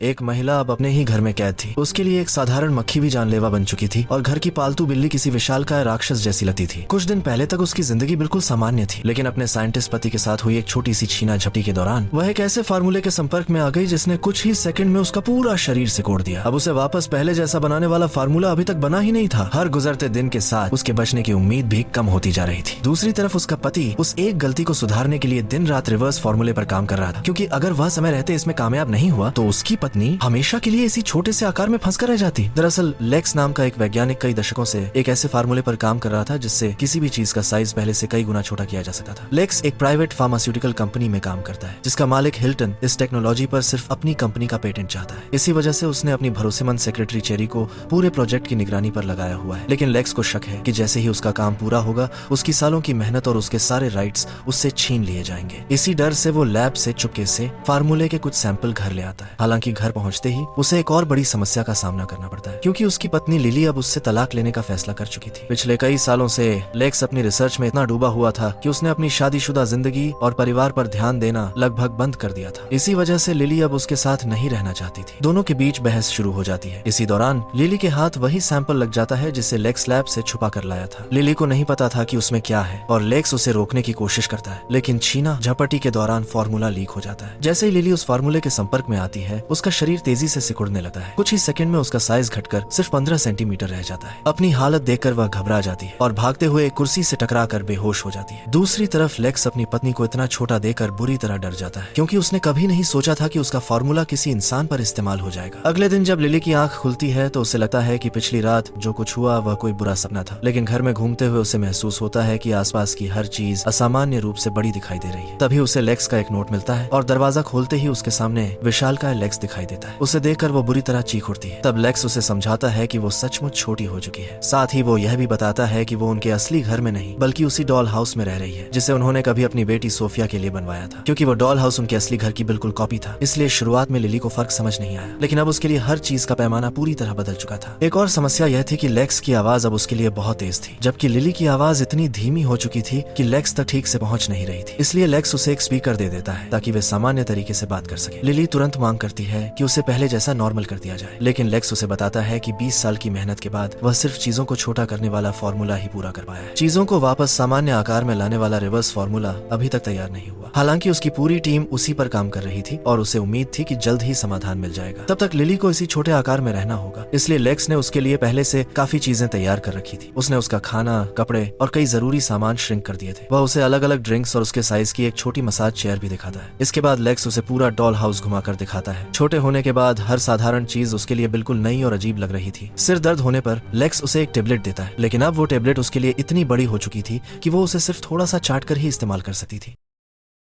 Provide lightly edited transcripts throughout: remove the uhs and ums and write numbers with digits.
एक महिला अब अपने ही घर में कैद थी। उसके लिए एक साधारण मक्खी भी जानलेवा बन चुकी थी और घर की पालतू बिल्ली किसी विशालकाय राक्षस जैसी लगती थी। कुछ दिन पहले तक उसकी जिंदगी बिल्कुल सामान्य थी, लेकिन अपने साइंटिस्ट पति के साथ हुई एक छोटी सी छीना झपटी के दौरान वह एक ऐसे फार्मूले के संपर्क में आ गई जिसने कुछ ही सेकंड में उसका पूरा शरीर सिकोड़ दिया। अब उसे वापस पहले जैसा बनाने वाला फार्मूला अभी तक बना ही नहीं था। हर गुजरते दिन के साथ उसके बचने की उम्मीद भी कम होती जा रही थी। दूसरी तरफ उसका पति उस एक गलती को सुधारने के लिए दिन रात रिवर्स फार्मूले पर काम कर रहा था, क्योंकि अगर वह समय रहते इसमें कामयाब नहीं हुआ तो उसकी पत्नी हमेशा के लिए इसी छोटे से आकार में फंस कर रह जाती। दरअसल लेक्स नाम का एक वैज्ञानिक कई दशकों से एक ऐसे फार्मूले पर काम कर रहा था जिससे किसी भी चीज का साइज पहले से कई गुना छोटा किया जा सकता था। लेक्स एक प्राइवेट फार्मास्यूटिकल कंपनी में काम करता है जिसका मालिक हिल्टन इस टेक्नोलॉजी पर सिर्फ अपनी कंपनी का पेटेंट चाहता है। इसी वजह से उसने अपनी भरोसेमंद सेक्रेटरी चेरी को पूरे प्रोजेक्ट की निगरानी पर लगाया हुआ है। लेकिन लेक्स को शक है कि जैसे ही उसका काम पूरा होगा उसकी सालों की मेहनत और उसके सारे राइट्स उससे छीन लिए जाएंगे। इसी डर से वो लैब से चुपके से फार्मूले के कुछ सैंपल घर ले आता है। हालांकि घर पहुंचते ही उसे एक और बड़ी समस्या का सामना करना पड़ता है, क्योंकि उसकी पत्नी लिली अब उससे तलाक लेने का फैसला कर चुकी थी। पिछले कई सालों से लेक्स अपनी रिसर्च में इतना डूबा हुआ था कि उसने अपनी शादीशुदा जिंदगी और परिवार पर ध्यान देना लगभग बंद कर दिया था। इसी वजह से लिली अब उसके साथ नहीं रहना चाहती थी। दोनों के बीच बहस शुरू हो जाती है। इसी दौरान लिली के हाथ वही सैंपल लग जाता है जिसे लेक्स लैब से छुपा कर लाया था। लिली को नहीं पता था कि उसमें क्या है और लेक्स उसे रोकने की कोशिश करता है, लेकिन छीना झपटी के दौरान फार्मूला लीक हो जाता है। जैसे ही लिली उस फार्मूले के संपर्क में आती है उसका शरीर तेजी से सिकुड़ने लगता है। कुछ ही सेकंड में उसका साइज घटकर सिर्फ 15 सेंटीमीटर रह जाता है। अपनी हालत देखकर वह घबरा जाती है और भागते हुए कुर्सी से टकराकर बेहोश हो जाती है। दूसरी तरफ लेक्स अपनी पत्नी को इतना छोटा देकर बुरी तरह डर जाता है, क्योंकि उसने कभी नहीं सोचा था कि उसका फार्मूला किसी इंसान पर इस्तेमाल हो जाएगा। अगले दिन जब लिली की आंख खुलती है तो उसे लगता है कि पिछली रात जो कुछ हुआ वह कोई बुरा सपना था, लेकिन घर में घूमते हुए उसे महसूस होता है कि आसपास की हर चीज असामान्य रूप से बड़ी दिखाई दे रही है। तभी उसे लेक्स का एक नोट मिलता है और दरवाजा खोलते ही उसके सामने विशालकाय लेक्स दिखाई देता है। उसे देखकर वो बुरी तरह चीख उठती है। तब लेक्स उसे समझाता है कि वो सचमुच छोटी हो चुकी है। साथ ही वो यह भी बताता है कि वो उनके असली घर में नहीं बल्कि उसी डॉल हाउस में रह रही है जिसे उन्होंने कभी अपनी बेटी सोफिया के लिए बनवाया था। क्योंकि वो डॉल हाउस उनके असली घर की बिल्कुल कॉपी था, इसलिए शुरुआत में लिली को फर्क समझ नहीं आया, लेकिन अब उसके लिए हर चीज का पैमाना पूरी तरह बदल चुका था। एक और समस्या यह थी कि लेक्स की आवाज अब उसके लिए बहुत तेज थी, जबकि लिली की आवाज इतनी धीमी हो चुकी थी कि लेक्स तक ठीक से पहुंच नहीं रही थी। इसलिए लेक्स उसे एक स्पीकर दे देता है ताकि वे सामान्य तरीके से बात कर सके। लिली तुरंत मांग करती है कि उसे पहले जैसा नॉर्मल कर दिया जाए, लेकिन लेक्स उसे बताता है कि 20 साल की मेहनत के बाद वह सिर्फ चीजों को छोटा करने वाला फार्मूला ही पूरा कर पाया है। चीजों को वापस सामान्य आकार में लाने वाला रिवर्स फार्मूला अभी तक तैयार नहीं हुआ। हालांकि उसकी पूरी टीम उसी पर काम कर रही थी और उसे उम्मीद थी कि जल्द ही समाधान मिल जाएगा। तब तक लिली को इसी छोटे आकार में रहना होगा, इसलिए लेक्स ने उसके लिए पहले से काफी चीजें तैयार कर रखी थी। उसने उसका खाना, कपड़े और कई जरूरी सामान श्रिंक कर दिए थे। वह उसे अलग अलग ड्रिंक्स और उसके साइज की एक छोटी मसाज चेयर भी दिखाता है। इसके बाद लेक्स उसे पूरा डॉल हाउस घुमाकर दिखाता है। छोटे होने के बाद हर साधारण चीज उसके लिए बिल्कुल नई और अजीब लग रही थी। सिर दर्द होने पर लेक्स उसे एक टेबलेट देता है, लेकिन अब वो टेबलेट उसके लिए इतनी बड़ी हो चुकी थी कि वो उसे सिर्फ थोड़ा सा चाट कर ही इस्तेमाल कर सकती थी।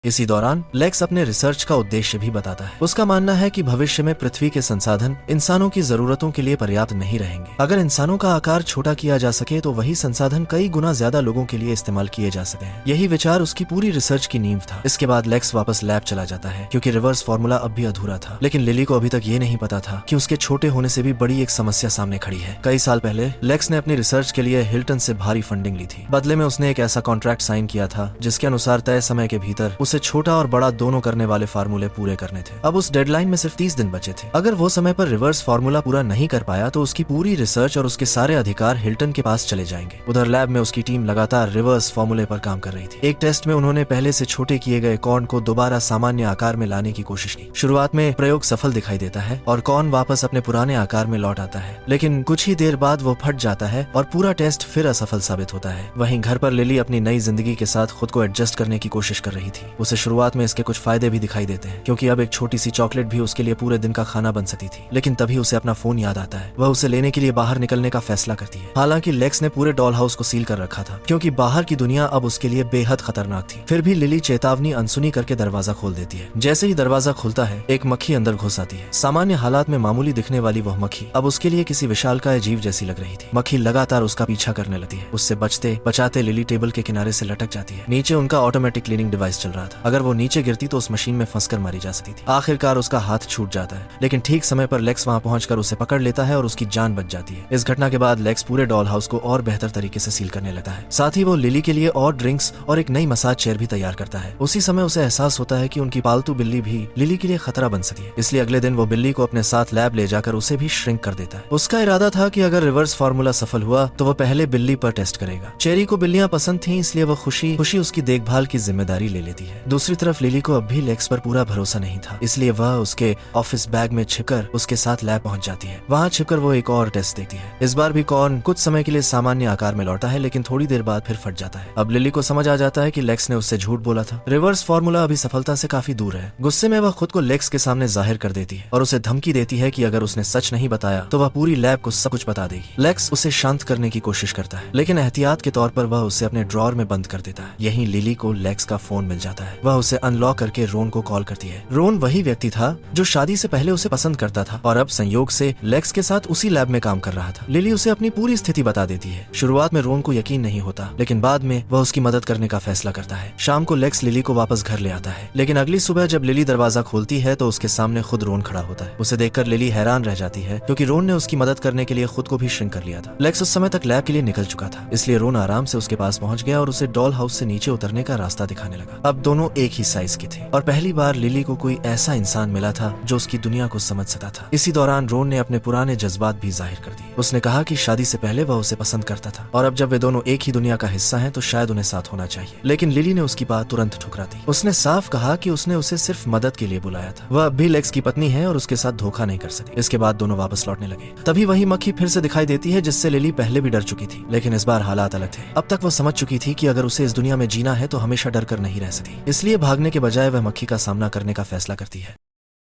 इसी दौरान लेक्स अपने रिसर्च का उद्देश्य भी बताता है। उसका मानना है कि भविष्य में पृथ्वी के संसाधन इंसानों की जरूरतों के लिए पर्याप्त नहीं रहेंगे। अगर इंसानों का आकार छोटा किया जा सके तो वही संसाधन कई गुना ज्यादा लोगों के लिए इस्तेमाल किए जा सकते हैं। यही विचार उसकी पूरी रिसर्च की नींव था। इसके बाद लेक्स वापस लैब चला जाता है, क्योंकि रिवर्स फार्मूला अब भी अधूरा था। लेकिन लिली को अभी तक ये नहीं पता था कि उसके छोटे होने से भी बड़ी एक समस्या सामने खड़ी है। कई साल पहले लेक्स ने अपनी रिसर्च के लिए हिल्टन से भारी फंडिंग ली थी। बदले में उसने एक ऐसा कॉन्ट्रैक्ट साइन किया था जिसके अनुसार तय समय के भीतर उसे छोटा और बड़ा दोनों करने वाले फार्मूले पूरे करने थे। अब उस डेडलाइन में सिर्फ 30 दिन बचे थे। अगर वो समय पर रिवर्स फार्मूला पूरा नहीं कर पाया तो उसकी पूरी रिसर्च और उसके सारे अधिकार हिल्टन के पास चले जाएंगे। उधर लैब में उसकी टीम लगातार रिवर्स फार्मूले पर काम कर रही थी। एक टेस्ट में उन्होंने पहले से छोटे किए गए कॉर्न को दोबारा सामान्य आकार में लाने की कोशिश की। शुरुआत में प्रयोग सफल दिखाई देता है और कॉर्न वापस अपने पुराने आकार में लौट आता है, लेकिन कुछ ही देर बाद वो फट जाता है और पूरा टेस्ट फिर असफल साबित होता है। वहीं घर पर लिली अपनी नई जिंदगी के साथ खुद को एडजस्ट करने की कोशिश कर रही थी। उसे शुरुआत में इसके कुछ फायदे भी दिखाई देते हैं, क्योंकि अब एक छोटी सी चॉकलेट भी उसके लिए पूरे दिन का खाना बन सकती थी। लेकिन तभी उसे अपना फोन याद आता है। वह उसे लेने के लिए बाहर निकलने का फैसला करती है। हालांकि लेक्स ने पूरे डॉल हाउस को सील कर रखा था, क्योंकि बाहर की दुनिया अब उसके लिए बेहद खतरनाक थी। फिर भी लिली चेतावनी अनसुनी करके दरवाजा खोल देती है। जैसे ही दरवाजा खुलता है एक मक्खी अंदर घुस आती है। सामान्य हालात में मामूली दिखने वाली वह मक्खी अब उसके लिए किसी विशालकाय जीव जैसी लग रही थी। मक्खी लगातार उसका पीछा करने लगती है। उससे बचते बचाते लिली टेबल के किनारे से लटक जाती है। नीचे उनका ऑटोमेटिक क्लीनिंग डिवाइस चल रहा था। अगर वो नीचे गिरती तो उस मशीन में फंसकर मारी जा सकती थी। आखिरकार उसका हाथ छूट जाता है, लेकिन ठीक समय पर लेक्स वहां पहुंचकर उसे पकड़ लेता है और उसकी जान बच जाती है। इस घटना के बाद लेक्स पूरे डॉल हाउस को और बेहतर तरीके से सील करने लगता है। साथ ही वो लिली के लिए और ड्रिंक्स और एक नई मसाज चेयर भी तैयार करता है। उसी समय उसे एहसास होता है कि उनकी पालतू बिल्ली भी लिली के लिए खतरा बन सकती है। इसलिए अगले दिन वो बिल्ली को अपने साथ लैब ले जाकर उसे भी श्रिंक कर देता है। उसका इरादा था कि अगर रिवर्स फार्मूला सफल हुआ तो वो पहले बिल्ली पर टेस्ट करेगा। चेरी को बिल्लियां पसंद थीं, इसलिए वो खुशी खुशी उसकी देखभाल की जिम्मेदारी ले लेती है। दूसरी तरफ लिली को अब भी लेक्स पर पूरा भरोसा नहीं था, इसलिए वह उसके ऑफिस बैग में छिपकर उसके साथ लैब पहुंच जाती है। वहां छिपकर वो एक और टेस्ट देती है। इस बार भी कॉर्न कुछ समय के लिए सामान्य आकार में लौटा है, लेकिन थोड़ी देर बाद फिर फट जाता है। अब लिली को समझ आ जाता है कि लेक्स ने उससे झूठ बोला था। रिवर्स फार्मूला अभी सफलता से काफी दूर है। गुस्से में वह खुद को लेक्स के सामने जाहिर कर देती है और उसे धमकी देती है कि अगर उसने सच नहीं बताया तो वह पूरी लैब को सब कुछ बता देगी। लेक्स उसे शांत करने की कोशिश करता है, लेकिन एहतियात के तौर पर वह उसे अपने ड्रॉर में बंद कर देता है। यहीं लिली को लेक्स का फोन मिल जाता है। वह उसे अनलॉक करके रोन को कॉल करती है। रोन वही व्यक्ति था जो शादी से पहले उसे पसंद करता था और अब संयोग से लेक्स के साथ उसी लैब में काम कर रहा था। लिली उसे अपनी पूरी स्थिति बता देती है। शुरुआत में रोन को यकीन नहीं होता, लेकिन बाद में वह उसकी मदद करने का फैसला करता है। शाम को लेक्स लिली को वापस घर ले आता है, लेकिन अगली सुबह जब लिली दरवाजा खोलती है तो उसके सामने खुद रोन खड़ा होता है। उसे देखकर लिली हैरान रह जाती है, क्योंकि रोन ने उसकी मदद करने के लिए खुद को भी श्रिंक कर लिया था। लेक्स उस समय तक लैब के लिए निकल चुका था, इसलिए रोन आराम से उसके पास पहुंच गया और उसे डॉल हाउस से नीचे उतरने का रास्ता दिखाने लगा। अब दोनों एक ही साइज के थे और पहली बार लिली को कोई ऐसा इंसान मिला था जो उसकी दुनिया को समझ सकता था। इसी दौरान रोन ने अपने पुराने जज्बात भी जाहिर कर दिए। उसने कहा कि शादी से पहले वह उसे पसंद करता था और अब जब वे दोनों एक ही दुनिया का हिस्सा हैं तो शायद उन्हें साथ होना चाहिए। लेकिन लिली ने उसकी बात तुरंत ठुकरा दी। उसने साफ कहा कि उसने उसे सिर्फ मदद के लिए बुलाया था। वह अब भी लेक्स की पत्नी है और उसके साथ धोखा नहीं कर सकती। इसके बाद दोनों वापस लौटने लगे। तभी वही मक्खी फिर से दिखाई देती है, जिससे लिली पहले भी डर चुकी थी, लेकिन इस बार हालात अलग थे। अब तक वो समझ चुकी थी कि अगर उसे इस दुनिया में जीना है तो हमेशा डर कर नहीं रह सकती। इसलिए भागने के बजाय वह मक्खी का सामना करने का फैसला करती है।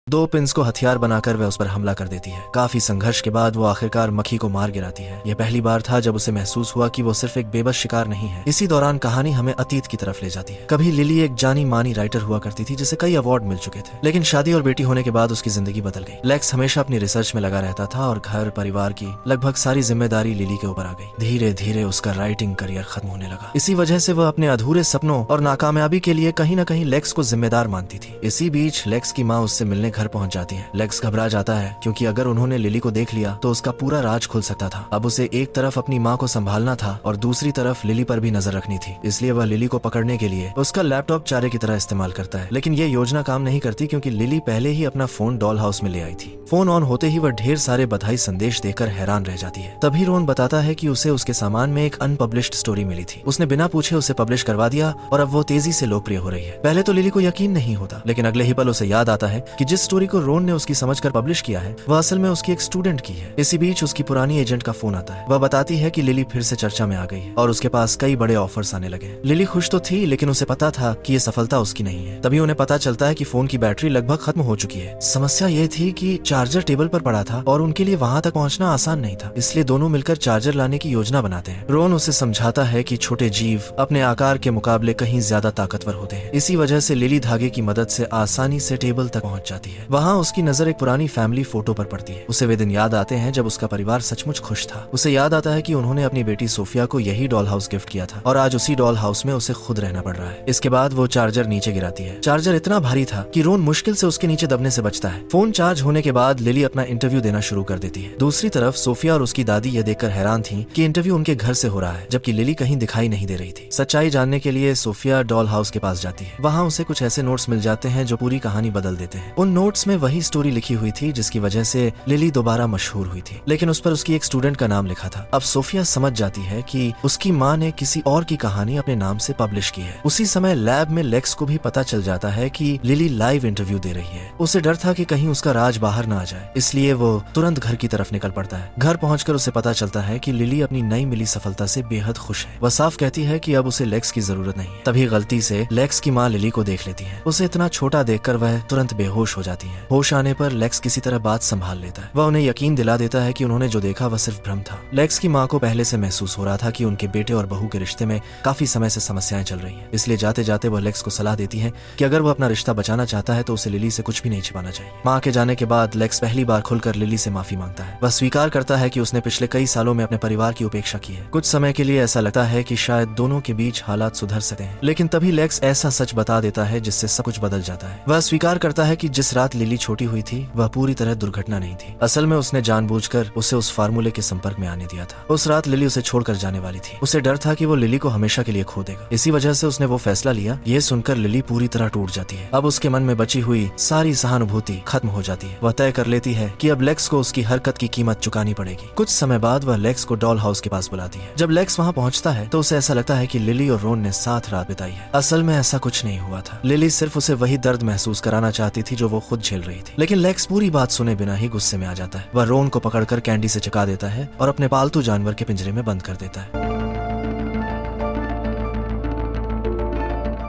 दो पिंस को हथियार बनाकर वह उस पर हमला कर देती है। काफी संघर्ष के बाद वो आखिरकार मक्खी को मार गिराती है। यह पहली बार था जब उसे महसूस हुआ कि वो सिर्फ एक बेबस शिकार नहीं है। इसी दौरान कहानी हमें अतीत की तरफ ले जाती है। कभी लिली एक जानी मानी राइटर हुआ करती थी जिसे कई अवार्ड मिल चुके थे, लेकिन शादी और बेटी होने के बाद उसकी जिंदगी बदल गई। लेक्स हमेशा अपनी रिसर्च में लगा रहता था और घर परिवार की लगभग सारी जिम्मेदारी लिली के ऊपर आ गई। धीरे धीरे उसका राइटिंग करियर खत्म होने लगा। इसी वजह से वह अपने अधूरे सपनों और नाकामयाबी के लिए कहीं न कहीं लेक्स को जिम्मेदार मानती थी। इसी बीच लेक्स की माँ उससे मिलने घर पहुंच जाती है। लेक्स घबरा जाता है, क्योंकि अगर उन्होंने लिली को देख लिया तो उसका पूरा राज खुल सकता था। अब उसे एक तरफ अपनी माँ को संभालना था और दूसरी तरफ लिली पर भी नजर रखनी थी। इसलिए वह लिली को पकड़ने के लिए उसका लैपटॉप चारे की तरह इस्तेमाल करता है, लेकिन ये योजना काम नहीं करती, क्योंकि लिली पहले ही अपना फोन डॉल हाउस में ले आई थी। फोन ऑन होते ही वह ढेर सारे बधाई संदेश देकर हैरान रह जाती है। तभी रोन बताता है कि उसे उसके सामान में एक अनपब्लिश्ड स्टोरी मिली थी। उसने बिना पूछे उसे पब्लिश करवा दिया और अब वो तेजी से लोकप्रिय हो रही है। पहले तो लिली को यकीन नहीं होता, लेकिन अगले ही पल उसे याद आता है कि जिस स्टोरी को रोन ने उसकी समझकर पब्लिश किया है वह असल में उसकी एक स्टूडेंट की है। इसी बीच उसकी पुरानी एजेंट का फोन आता है। वह बताती है कि लिली फिर से चर्चा में आ गई है और उसके पास कई बड़े ऑफर्स आने लगे। लिली खुश तो थी, लेकिन उसे पता था कि ये सफलता उसकी नहीं है। तभी उन्हें पता चलता है कि फोन की बैटरी लगभग खत्म हो चुकी है। समस्या ये थी कि चार्जर टेबल पर पड़ा था और उनके लिए वहां तक पहुंचना आसान नहीं था, इसलिए दोनों मिलकर चार्जर लाने की योजना बनाते हैं। रोन उसे समझाता है कि छोटे जीव अपने आकार के मुकाबले कहीं ज्यादा ताकतवर होते हैं। इसी वजह से लिली धागे की मदद से आसानी से टेबल तक पहुंच जाती है। वहां उसकी नजर एक पुरानी फैमिली फोटो पर पड़ती है। उसे वे दिन याद आते हैं जब उसका परिवार सचमुच खुश था। उसे याद आता है कि उन्होंने अपनी बेटी सोफिया को यही डॉल हाउस गिफ्ट किया था और आज उसी डॉल हाउस में उसे खुद रहना पड़ रहा है। इसके बाद वो चार्जर नीचे गिराती है। चार्जर इतना भारी था कि रोन मुश्किल से उसके नीचे दबने से बचता है। फोन चार्ज होने के बाद लिली अपना इंटरव्यू देना शुरू कर देती है। दूसरी तरफ सोफिया और उसकी दादी यह देखकर हैरान थी कि इंटरव्यू उनके घर से हो रहा है, जबकि लिली कहीं दिखाई नहीं दे रही थी। सच्चाई जानने के लिए सोफिया डॉल हाउस के पास जाती है। वहाँ उसे कुछ ऐसे नोट्स मिल जाते हैं जो पूरी कहानी बदल देते हैं। उन नोट्स में वही स्टोरी लिखी हुई थी जिसकी वजह से लिली दोबारा मशहूर हुई थी, लेकिन उस पर उसकी एक स्टूडेंट का नाम लिखा था। अब सोफिया समझ जाती है कि उसकी माँ ने किसी और की कहानी अपने नाम से पब्लिश की है। उसी समय लैब में लेक्स को भी पता चल जाता है कि लिली लाइव इंटरव्यू दे रही है। उसे डर था कि कहीं उसका राज बाहर ना आ जाए, इसलिए वो तुरंत घर की तरफ निकल पड़ता है। घर पहुंचकर उसे पता चलता है कि लिली अपनी नई मिली सफलता से बेहद खुश है। वह साफ कहती है कि अब उसे लेक्स की जरूरत नहीं है। तभी गलती से लेक्स की माँ लिली को देख लेती है। उसे इतना छोटा देखकर वह तुरंत बेहोश हो जाती जाती हैं। होश आने पर लेक्स किसी तरह बात संभाल लेता है। वह उन्हें यकीन दिला देता है कि उन्होंने जो देखा वह सिर्फ भ्रम था। लेक्स की माँ को पहले से महसूस हो रहा था कि उनके बेटे और बहू के रिश्ते में काफी समय से समस्याएं चल रही हैं। इसलिए जाते जाते वह लेक्स को सलाह देती है कि अगर वह अपना रिश्ता बचाना चाहता है तो उसे लिली से कुछ भी नहीं छिपाना चाहिए। माँ के जाने के बाद लेक्स पहली बार खुलकर लिली से माफी मांगता है। वह स्वीकार करता है कि उसने पिछले कई सालों में अपने परिवार की उपेक्षा की है। कुछ समय के लिए ऐसा लगता है कि शायद दोनों के बीच हालात सुधर सकते हैं, लेकिन तभी लेक्स ऐसा सच बता देता है जिससे सब कुछ बदल जाता है। वह स्वीकार करता है कि जिस रात लिली छोटी हुई थी वह पूरी तरह दुर्घटना नहीं थी। असल में उसने जानबूझकर उसे उस फार्मूले के संपर्क में आने दिया था। उस रात लिली उसे छोड़कर जाने वाली थी। उसे डर था कि वो लिली को हमेशा के लिए खो देगा। इसी वजह से उसने वो फैसला लिया। ये सुनकर लिली पूरी तरह टूट जाती है। अब उसके मन में बची हुई सारी सहानुभूति खत्म हो जाती है। वह तय कर लेती है कि अब लेक्स को उसकी हरकत की कीमत चुकानी पड़ेगी। कुछ समय बाद वह लेक्स को डॉल हाउस के पास बुलाती है। जब लेक्स वहाँ पहुँचता है तो उसे ऐसा लगता है कि लिली और रोन ने साथ रात बिताई है। असल में ऐसा कुछ नहीं हुआ था। लिली सिर्फ उसे वही दर्द महसूस कराना चाहती थी जो वो खुद झेल रही थी। लेकिन लेक्स पूरी बात सुने बिना ही गुस्से में आ जाता है। वह रोन को पकड़कर कैंडी से चिपका देता है और अपने पालतू जानवर के पिंजरे में बंद कर देता है।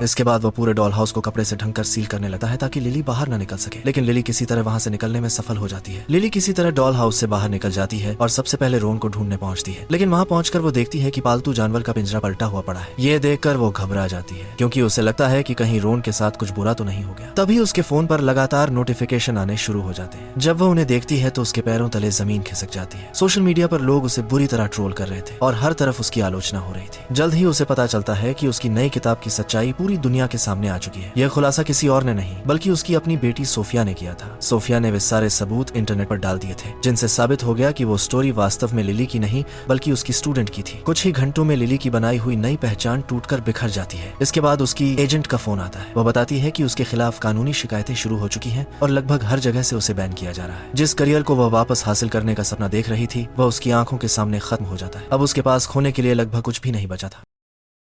इसके बाद वो पूरे डॉल हाउस को कपड़े से ढंककर सील करने लगता है ताकि लिली बाहर न निकल सके। लेकिन लिली किसी तरह वहां से निकलने में सफल हो जाती है। लिली किसी तरह डॉल हाउस से बाहर निकल जाती है और सबसे पहले रोन को ढूंढने पहुंचती है। लेकिन वहां पहुंचकर वो देखती है कि पालतू जानवर का पिंजरा पलटा हुआ पड़ा है। ये देखकर वो घबरा जाती है क्योंकि उसे लगता है कि कहीं रोन के साथ कुछ बुरा तो नहीं हो गया। तभी उसके फोन पर लगातार नोटिफिकेशन आने शुरू हो जाते हैं। जब वो उन्हें देखती है तो उसके पैरों तले जमीन खिसक जाती है। सोशल मीडिया पर लोग उसे बुरी तरह ट्रोल कर रहे थे और हर तरफ उसकी आलोचना हो रही थी। जल्द ही उसे पता चलता है कि उसकी नई किताब की सच्चाई पूरी दुनिया के सामने आ चुकी है। यह खुलासा किसी और ने नहीं बल्कि उसकी अपनी बेटी सोफिया ने किया था। सोफिया ने वे सारे सबूत इंटरनेट पर डाल दिए थे जिनसे साबित हो गया कि वो स्टोरी वास्तव में लिली की नहीं बल्कि उसकी स्टूडेंट की थी। कुछ ही घंटों में लिली की बनाई हुई नई पहचान टूटकर बिखर जाती है। इसके बाद उसकी एजेंट का फोन आता है। वह बताती है कि उसके खिलाफ कानूनी शिकायतें शुरू हो चुकी हैं और लगभग हर जगह से उसे बैन किया जा रहा है। जिस करियर को वह वापस हासिल करने का सपना देख रही थी वह उसकी आंखों के सामने खत्म हो जाता है। अब उसके पास खोने के लिए लगभग कुछ भी नहीं बचा था।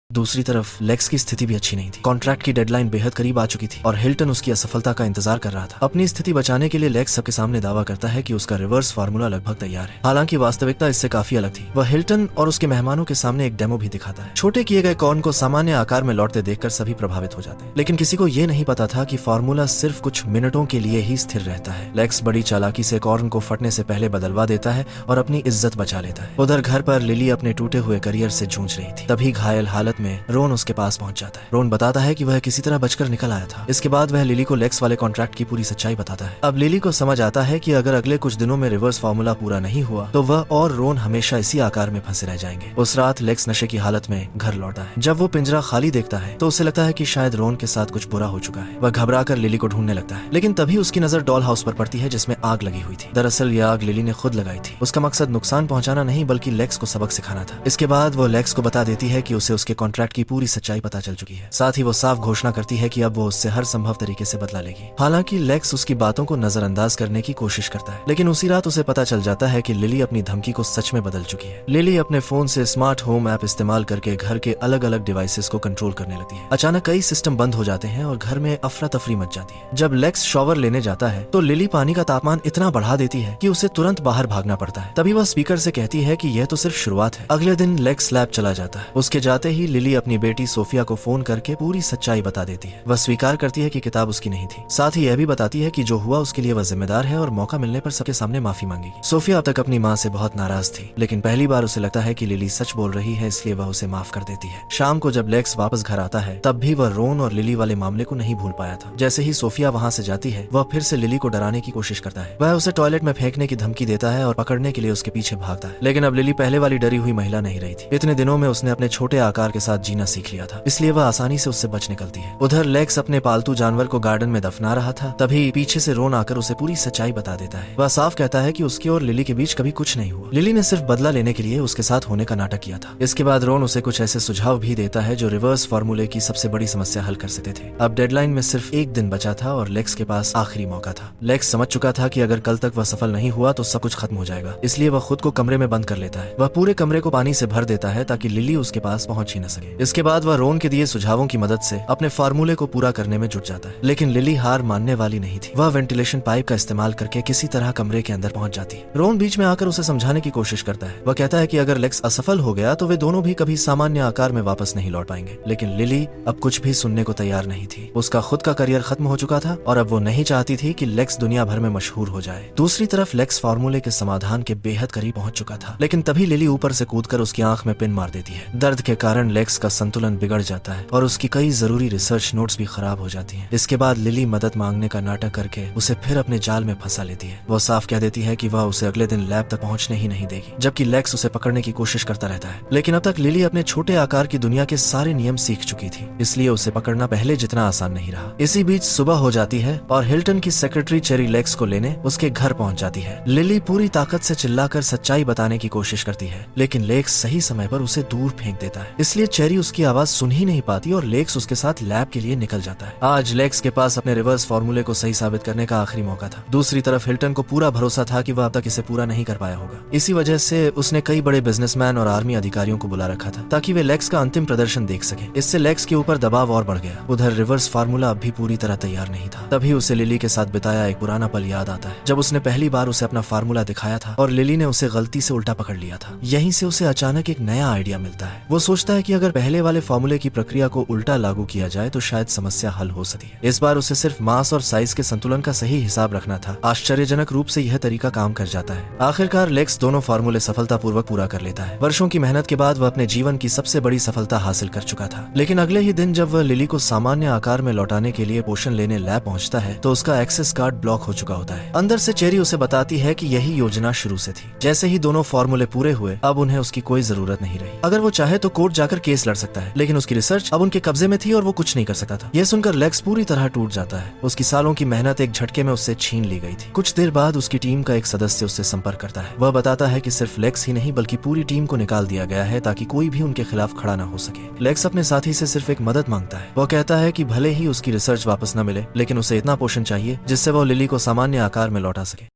दूसरी तरफ लेक्स की स्थिति भी अच्छी नहीं थी। कॉन्ट्रैक्ट की डेडलाइन बेहद करीब आ चुकी थी और हिल्टन उसकी असफलता का इंतजार कर रहा था। अपनी स्थिति बचाने के लिए लेक्स सबके सामने दावा करता है कि उसका रिवर्स फार्मूला लगभग तैयार है। हालांकि वास्तविकता इससे काफी अलग थी। वह हिल्टन और उसके मेहमानों के सामने एक डेमो भी दिखाता है। छोटे किए गए कॉर्न को सामान्य आकार में लौटते देखकर सभी प्रभावित हो जाते हैं, लेकिन किसी को ये नहीं पता था कि फार्मूला सिर्फ कुछ मिनटों के लिए ही स्थिर रहता है। लेक्स बड़ी चालाकी से कॉर्न को फटने से पहले बदलवा देता है और अपनी इज्जत बचा लेता है। उधर घर पर लिली अपने टूटे हुए करियर से जूझ रही थी। तभी घायल हालत में रोन उसके पास पहुंच जाता है। रोन बताता है कि वह किसी तरह बचकर निकल आया था। इसके बाद वह लिली को लेक्स वाले कॉन्ट्रैक्ट की पूरी सच्चाई बताता है। अब लिली को समझ आता है कि अगर अगले कुछ दिनों में रिवर्स फार्मूला पूरा नहीं हुआ तो वह और रोन हमेशा इसी आकार में फंसे रह जाएंगे। उस रात लेक्स नशे की हालत में घर लौटा है। जब वो पिंजरा खाली देखता है तो उसे लगता है कि शायद रोन के साथ कुछ बुरा हो चुका है। वह घबराकर लिली को ढूंढने लगता है, लेकिन तभी उसकी नजर डॉल हाउस पर पड़ती है जिसमें आग लगी हुई थी। दरअसल यह आग लिली ने खुद लगाई थी। उसका मकसद नुकसान पहुंचाना नहीं बल्कि लेक्स को सबक सिखाना था। इसके बाद वो लेक्स को बता देती है कि उसे उसके कॉन्ट्रैक्ट की पूरी सच्चाई पता चल चुकी है। साथ ही वो साफ घोषणा करती है कि अब वो उससे हर संभव तरीके से बदला लेगी। हालांकि लेक्स उसकी बातों को नजरअंदाज करने की कोशिश करता है, लेकिन उसी रात उसे पता चल जाता है कि लिली अपनी धमकी को सच में बदल चुकी है। लिली अपने फोन से स्मार्ट होम ऐप इस्तेमाल करके घर के अलग अलग डिवाइसेस को कंट्रोल करने लगती है। अचानक कई सिस्टम बंद हो जाते हैं और घर में अफरा तफरी मच जाती है। जब लेक्स शॉवर लेने जाता है तो लिली पानी का तापमान इतना बढ़ा देती है कि उसे तुरंत बाहर भागना पड़ता है। तभी वह स्पीकर से कहती है कि यह तो सिर्फ शुरुआत है। अगले दिन लेक्स लैब चला जाता है। उसके जाते ही लिली अपनी बेटी सोफिया को फोन करके पूरी सच्चाई बता देती है। वह स्वीकार करती है कि किताब उसकी नहीं थी। साथ ही यह भी बताती है कि जो हुआ उसके लिए वह जिम्मेदार है और मौका मिलने पर सबके सामने माफी मांगेगी। सोफिया अब तक अपनी माँ से बहुत नाराज थी, लेकिन पहली बार उसे लगता है कि लिली सच बोल रही है, इसलिए वह उसे माफ कर देती है। शाम को जब लेक्स वापस घर आता है तब भी वह रोन और लिली वाले मामले को नहीं भूल पाया था। जैसे ही सोफिया वहाँ से जाती है वह फिर से लिली को डराने की कोशिश करता है। वह उसे टॉयलेट में फेंकने की धमकी देता है और पकड़ने के लिए उसके पीछे भागता है। लेकिन अब लिली पहले वाली डरी हुई महिला नहीं रही थी। इतने दिनों में उसने अपने छोटे आकार के साथ जीना सीख लिया था, इसलिए वह आसानी से उससे बच निकलती है। उधर लेक्स अपने पालतू जानवर को गार्डन में दफना रहा था, तभी पीछे से रोन आकर उसे पूरी सच्चाई बता देता है। वह साफ कहता है कि उसकी और लिली के बीच कभी कुछ नहीं हुआ। लिली ने सिर्फ बदला लेने के लिए उसके साथ होने का नाटक किया था। इसके बाद रोन उसे कुछ ऐसे सुझाव भी देता है जो रिवर्स फार्मूले की सबसे बड़ी समस्या हल कर सकते थे। अब डेडलाइन में सिर्फ एक दिन बचा था और लेक्स के पास आखिरी मौका था। लेक्स समझ चुका था कि अगर कल तक वह सफल नहीं हुआ तो सब कुछ खत्म हो जाएगा, इसलिए वह खुद को कमरे में बंद कर लेता है। वह पूरे कमरे को पानी से भर देता है ताकि लिली उसके पास पहुंच ही न सके। सके। इसके बाद वह रोन के दिए सुझावों की मदद से अपने फार्मूले को पूरा करने में जुट जाता है, लेकिन लिली हार मानने वाली नहीं थी। वह वेंटिलेशन पाइप का इस्तेमाल करके किसी तरह कमरे के अंदर पहुंच जाती है। रोन बीच में आकर उसे समझाने की कोशिश करता है। वह कहता है कि अगर लेक्स असफल हो गया तो वे दोनों भी कभी सामान्य आकार में वापस नहीं लौट पाएंगे, लेकिन लिली अब कुछ भी सुनने को तैयार नहीं थी। उसका खुद का करियर खत्म हो चुका था और अब वो नहीं चाहती थी कि लेक्स दुनिया भर में मशहूर हो जाए। दूसरी तरफ लेक्स फार्मूले के समाधान के बेहद करीब पहुंच चुका था, लेकिन तभी लिली ऊपर से कूदकर उसकी आंख में पिन मार देती है। दर्द के कारण लेक्स का संतुलन बिगड़ जाता है और उसकी कई जरूरी रिसर्च नोट्स भी खराब हो जाती हैं। इसके बाद लिली मदद मांगने का नाटक करके उसे फिर अपने जाल में फंसा लेती है। वो साफ कह देती है कि वह उसे अगले दिन लैब तक पहुंचने ही नहीं देगी, जबकि लेक्स उसे पकड़ने की कोशिश करता रहता है। लेकिन अब तक लिली अपने छोटे आकार की दुनिया के सारे नियम सीख चुकी थी, इसलिए उसे पकड़ना पहले जितना आसान नहीं रहा। इसी बीच सुबह हो जाती है और हिल्टन की सेक्रेटरी चेरी लेक्स को लेने उसके घर पहुंच जाती है। लिली पूरी ताकत से चिल्लाकर सच्चाई बताने की कोशिश करती है, लेकिन लेक्स सही समय पर उसे दूर फेंक देता है, इसलिए चेरी उसकी आवाज सुन ही नहीं पाती और लेक्स उसके साथ लैब के लिए निकल जाता है। आज लेक्स के पास अपने रिवर्स फार्मूले को सही साबित करने का आखिरी मौका था। दूसरी तरफ हिल्टन को पूरा भरोसा था कि वह अब तक इसे पूरा नहीं कर पाया होगा। इसी वजह से उसने कई बड़े बिजनेसमैन और आर्मी अधिकारियों को बुला रखा था ताकि वे लेक्स का अंतिम प्रदर्शन देख सके। इससे लेक्स के ऊपर दबाव और बढ़ गया। उधर रिवर्स फार्मूला अब भी पूरी तरह तैयार नहीं था। तभी उसे लिली के साथ बिताया एक पुराना पल याद आता है, जब उसने पहली बार उसे अपना फार्मूला दिखाया था और लिली ने उसे गलती से उल्टा पकड़ लिया था। यहीं से उसे अचानक एक नया आइडिया मिलता है। वो सोचता है कि अगर पहले वाले फार्मूले की प्रक्रिया को उल्टा लागू किया जाए तो शायद समस्या हल हो सकती है। इस बार उसे सिर्फ मास और साइज के संतुलन का सही हिसाब रखना था। आश्चर्यजनक रूप से यह तरीका काम कर जाता है। आखिरकार लेक्स दोनों फार्मूले सफलतापूर्वक पूरा कर लेता है। वर्षों की मेहनत के बाद वह अपने जीवन की सबसे बड़ी सफलता हासिल कर चुका था। लेकिन अगले ही दिन जब वह लिली को सामान्य आकार में लौटाने के लिए पोषण लेने लैब पहुंचता है तो उसका एक्सेस कार्ड ब्लॉक हो चुका होता है। अंदर से चेरी उसे बताती है कि यही योजना शुरू से थी। जैसे ही दोनों फार्मूले पूरे हुए अब उन्हें उसकी कोई जरूरत नहीं रही। अगर वो चाहे तो कोर्ट जाकर केस लड़ सकता है, लेकिन उसकी रिसर्च अब उनके कब्जे में थी और वो कुछ नहीं कर सकता था। यह सुनकर लेक्स पूरी तरह टूट जाता है। उसकी सालों की मेहनत एक झटके में उससे छीन ली गई थी। कुछ देर बाद उसकी टीम का एक सदस्य उससे संपर्क करता है। वह बताता है कि सिर्फ लेक्स ही नहीं बल्कि पूरी टीम को निकाल दिया गया है ताकि कोई भी उनके खिलाफ खड़ा न हो सके। लेक्स अपने साथी से सिर्फ एक मदद मांगता है। वो कहता है कि भले ही उसकी रिसर्च वापस न मिले, लेकिन उसे इतना पोषण चाहिए जिससे वो लिली को सामान्य आकार में लौटा सके।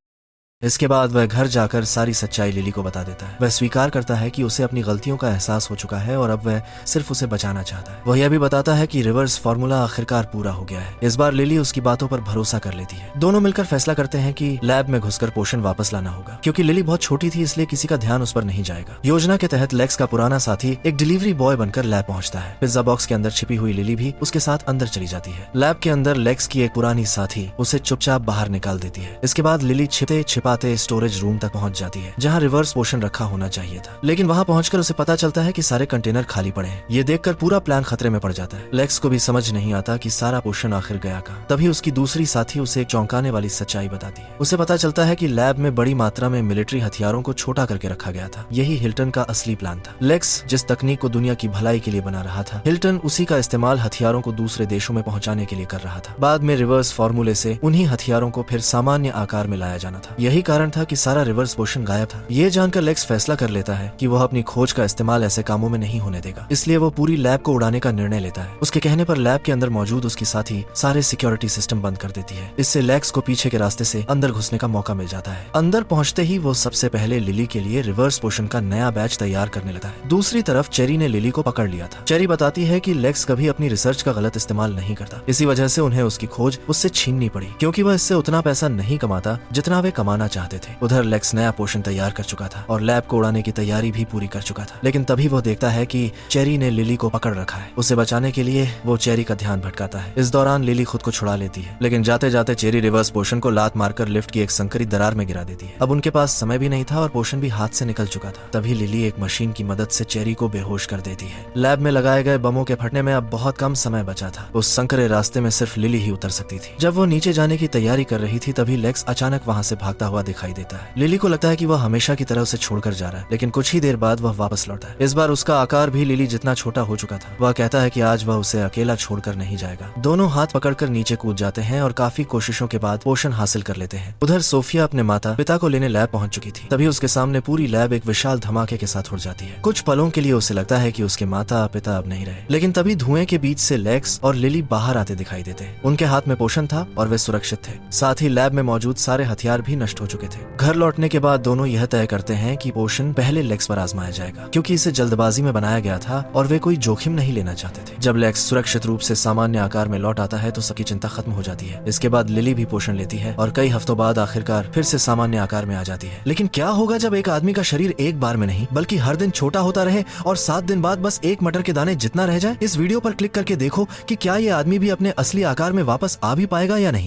इसके बाद वह घर जाकर सारी सच्चाई लिली को बता देता है। वह स्वीकार करता है कि उसे अपनी गलतियों का एहसास हो चुका है और अब वह सिर्फ उसे बचाना चाहता है। वह यह भी बताता है कि रिवर्स फार्मूला आखिरकार पूरा हो गया है। इस बार लिली उसकी बातों पर भरोसा कर लेती है। दोनों मिलकर फैसला करते हैं कि लैब में घुसकर पोषण वापस लाना होगा। क्योंकि लिली बहुत छोटी थी इसलिए किसी का ध्यान उस पर नहीं जाएगा। योजना के तहत लेक्स का पुराना साथी एक डिलीवरी बॉय बनकर लैब पहुंचता है। पिज्जा बॉक्स के अंदर छिपी हुई लिली भी उसके साथ अंदर चली जाती है। लैब के अंदर लेक्स की एक पुरानी साथी उसे चुपचाप बाहर निकाल देती है। इसके बाद लिली छिपते छिपाते स्टोरेज रूम तक पहुंच जाती है जहां रिवर्स पोषण रखा होना चाहिए था, लेकिन वहां पहुंचकर उसे पता चलता है कि सारे कंटेनर खाली पड़े हैं। ये देखकर पूरा प्लान खतरे में पड़ जाता है। लेक्स को भी समझ नहीं आता कि सारा पोषण आखिर गया कहां। तभी उसकी दूसरी साथी उसे एक चौंकाने वाली सच्चाई बताती है। उसे पता चलता है कि लैब में बड़ी मात्रा में मिलिट्री हथियारों को छोटा करके रखा गया था। यही हिल्टन का असली प्लान था। लेक्स जिस तकनीक को दुनिया की भलाई के लिए बना रहा था, हिल्टन उसी का इस्तेमाल हथियारों को दूसरे देशों में पहुंचाने के लिए कर रहा था। बाद में रिवर्स फार्मूले से उन्हीं हथियारों को फिर सामान्य आकार में लाया जाना था। यही कारण था कि सारा रिवर्स पोषण गायब था। ये जानकर लेक्स फैसला कर लेता है कि वह अपनी खोज का इस्तेमाल ऐसे कामों में नहीं होने देगा, इसलिए वो पूरी लैब को उड़ाने का निर्णय लेता है। उसके कहने पर लैब के अंदर मौजूद उसकी साथी सारे सिक्योरिटी सिस्टम बंद कर देती है। इससे लेक्स को पीछे के रास्ते से अंदर घुसने का मौका मिल जाता है। अंदर पहुंचते ही वो सबसे पहले लिली के लिए रिवर्स पोषण का नया बैच तैयार करने लगा है। दूसरी तरफ चेरी ने लिली को पकड़ लिया था। चेरी बताती है कि लेक्स कभी अपनी रिसर्च का गलत इस्तेमाल नहीं करता, इसी वजह से उन्हें उसकी खोज उससे छीननी पड़ी, क्योंकि वह इससे उतना पैसा नहीं कमाता जितना वे कमाना चाहते थे। उधर लेक्स नया पोषण तैयार कर चुका था और लैब को उड़ाने की तैयारी भी पूरी कर चुका था, लेकिन तभी वो देखता है कि चेरी ने लिली को पकड़ रखा है। उसे बचाने के लिए वो चेरी का ध्यान भटकाता है। इस दौरान लिली खुद को छुड़ा लेती है, लेकिन जाते जाते चेरी रिवर्स पोषण को लात मारकर लिफ्ट की एक संकरी दरार में गिरा देती है। अब उनके पास समय भी नहीं था और पोषण भी हाथ से निकल चुका था। तभी लिली एक मशीन की मदद से चेरी को बेहोश कर देती है। लैब में लगाए गए बमों के फटने में अब बहुत कम समय बचा था। उस संकरे रास्ते में सिर्फ लिली ही उतर सकती थी। जब वो नीचे जाने की तैयारी कर रही थी तभी लेक्स अचानक वहां से भागता हुआ दिखाई देता है। लिली को लगता है कि वह हमेशा की तरह उसे छोड़कर जा रहा है, लेकिन कुछ ही देर बाद वह वापस लौटा है। इस बार उसका आकार भी लिली जितना छोटा हो चुका था। वह कहता है कि आज वह उसे अकेला छोड़कर नहीं जाएगा। दोनों हाथ पकड़कर नीचे कूद जाते हैं और काफी कोशिशों के बाद पोषण हासिल कर लेते हैं। उधर सोफिया अपने माता पिता को लेने लैब पहुंच चुकी थी। तभी उसके सामने पूरी लैब एक विशाल धमाके के साथ उड़ जाती है। कुछ पलों के लिए उसे लगता है कि उसके माता पिता अब नहीं रहे, लेकिन तभी धुएं के बीच से लेक्स और लिली बाहर आते दिखाई देते हैं। उनके हाथ में पोषण था और वे सुरक्षित थे। साथ ही लैब में मौजूद सारे हथियार भी नष्ट हो हो चुके थे। घर लौटने के बाद दोनों यह तय करते हैं कि पोषण पहले लेक्स पर आजमाया जाएगा, क्योंकि इसे जल्दबाजी में बनाया गया था और वे कोई जोखिम नहीं लेना चाहते थे। जब लेक्स सुरक्षित रूप से सामान्य आकार में लौट आता है तो सबकी चिंता खत्म हो जाती है। इसके बाद लिली भी पोषण लेती है और कई हफ्तों बाद आखिरकार फिर से सामान्य आकार में आ जाती है। लेकिन क्या होगा जब एक आदमी का शरीर एक बार में नहीं बल्कि हर दिन छोटा होता रहे और 7 दिन बाद बस एक मटर के दाने जितना रह जाए? इस वीडियो पर क्लिक करके देखो कि क्या ये आदमी भी अपने असली आकार में वापस आ भी पाएगा या नहीं।